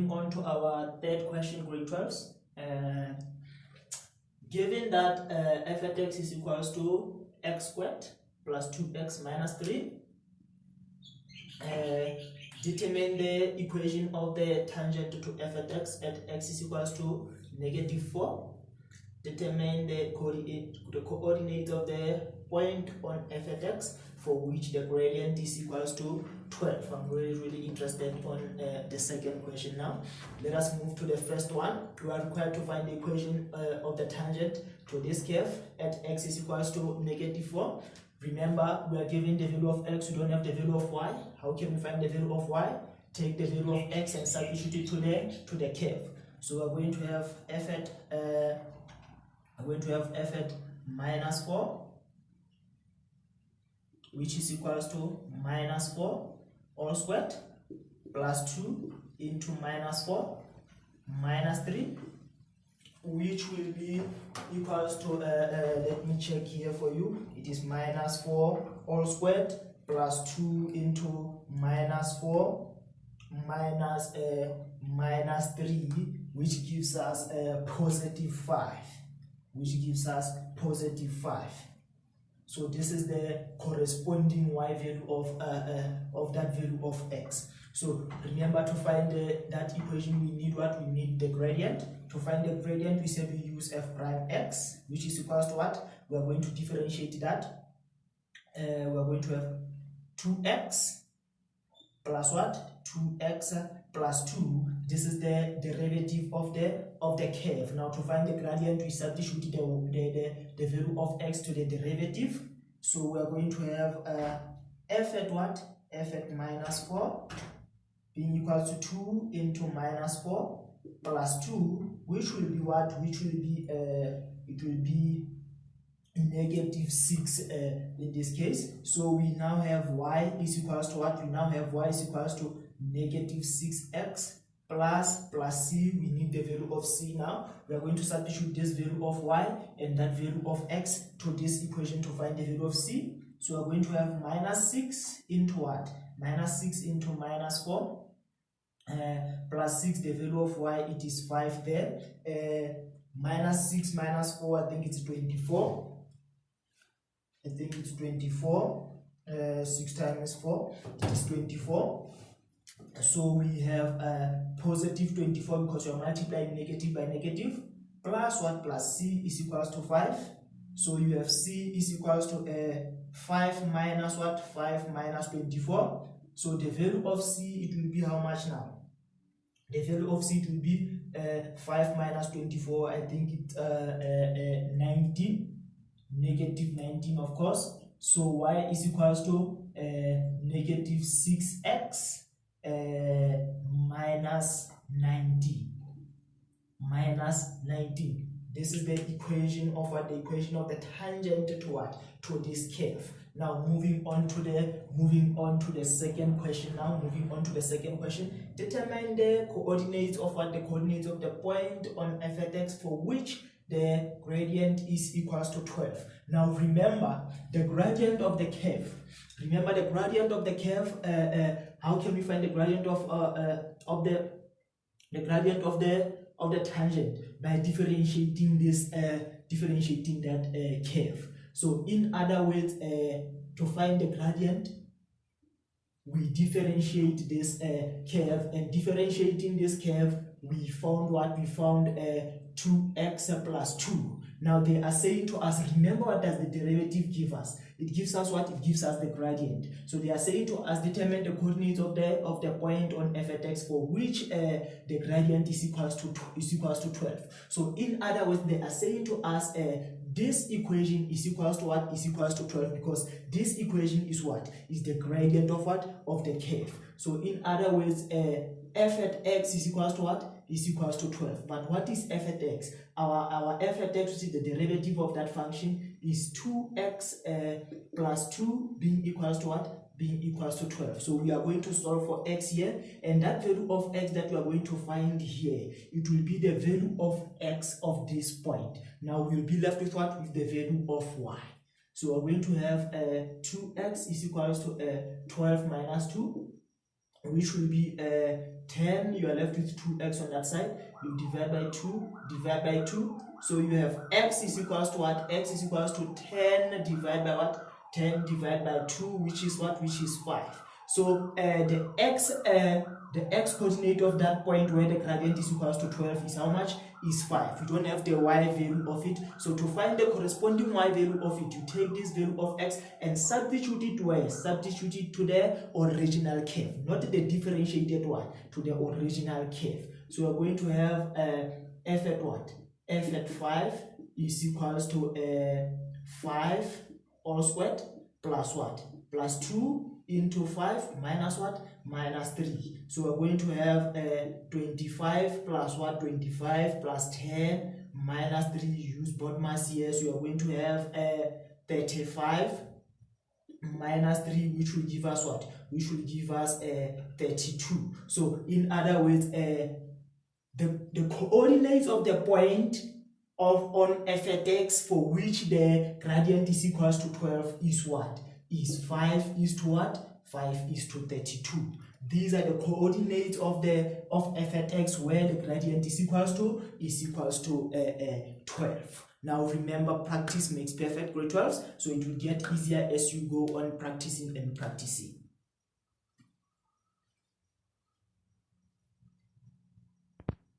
moving on to our third question, grade 12s. Given that f at x is equals to x squared plus 2x minus 3, determine the equation of the tangent to f at x is equals to -4. Determine the coordinates of the point on f at x for which the gradient is equals to 12. I'm really interested on the second question now. Let us move to the first one. We are required to find the equation of the tangent to this curve at x is equals to -4. Remember, we are given the value of x, we don't have the value of y. How can we find the value of y? Take the value of x and substitute it to the curve. So we're going to have f at -4, which is equals to -4 all squared plus 2 into -4 minus 3, which will be equals to let me check here for you. It is -4 all squared plus 2 into -4 minus 3, which gives us +5, which gives us +5. So this is the corresponding y value of that value of x. So remember, to find that equation, we need what? We need the gradient. To find the gradient, we said we use f prime x, which is equals to what? We are going to differentiate that. We are going to have 2x plus what? 2x plus 2. This is the derivative of the curve. Now to find the gradient, we substitute the value of x to the derivative. So we are going to have f at what? F at -4 being equal to 2 into -4 plus 2, which will be what? Which will be it will be -6 in this case. So we now have y is equals to what? We now have y is equals to -6x plus c. We need the value of c now. We are going to substitute this value of y and that value of x to this equation to find the value of c. So we are going to have -6 into what? -6 into -4 plus 6, the value of y, it is 5 there. -6 minus 4, I think it's 24. I think it's 24. 6 times 4, it is 24. So we have +24 because you are multiplying negative by negative, plus what? Plus c is equals to 5. So you have c is equals to 5 minus what? 5 minus 24. So the value of c, it will be how much now? The value of c, it will be 5 minus 24. I think it's 19, -19 of course. So y is equals to -6x minus 19. This is the equation of what? The equation of the tangent to what? To this curve. Now moving on to the second question. Determine the coordinates of what? The coordinates of the point on f at x for which the gradient is equals to 12. Now remember the gradient of the curve. How can we find the gradient of the tangent? By differentiating that curve. So in other words, to find the gradient, we differentiate this curve, and differentiating this curve, we found what? We found 2x plus 2. Now they are saying to us, remember, what does the derivative give us? It gives us what? It gives us the gradient. So they are saying to us, determine the coordinates of the point on f at x for which the gradient is equals to 12. So in other words, they are saying to us, this equation is equals to what? Is equals to 12, because this equation is what? Is the gradient of what? Of the curve. So in other words, f at x is equals to what? Is equals to 12. But what is f at x? Our f at x, which is the derivative of that function, is 2x plus 2 being equals to what? Being equals to 12. So we are going to solve for x here, and that value of x that we are going to find here, it will be the value of x of this point. Now we'll be left with what? With the value of y. So we're going to have 2x is equals to 12 minus 2. which will be 10. You are left with 2x on that side. You divide by 2, so you have x is equals to what? X is equals to 10 divided by what? 10 divided by 2, which is what? Which is 5. So the x coordinate of that point where the gradient is equals to 12 is how much? Is 5. You don't have the y value of it, so to find the corresponding y value of it, you take this value of x and substitute it where? Substitute it to the original curve, not the differentiated one, to the original curve. So we're going to have f at what? F at 5 is equals to 5 all squared plus what? Plus 2 into 5 minus what? Minus 3. So we're going to have 25 plus what? 25 plus 10 minus 3. Use both mass here. So we are going to have 35 minus 3, which will give us what? Which will give us 32. So in other words, the coordinates of the point on f at x for which the gradient is equals to 12 is what? Is 5 is to what? 5 is to 32. These are the coordinates of f at x where the gradient is equals to 12. Now remember, practice makes perfect, grade 12s, so it will get easier as you go on practicing and practicing.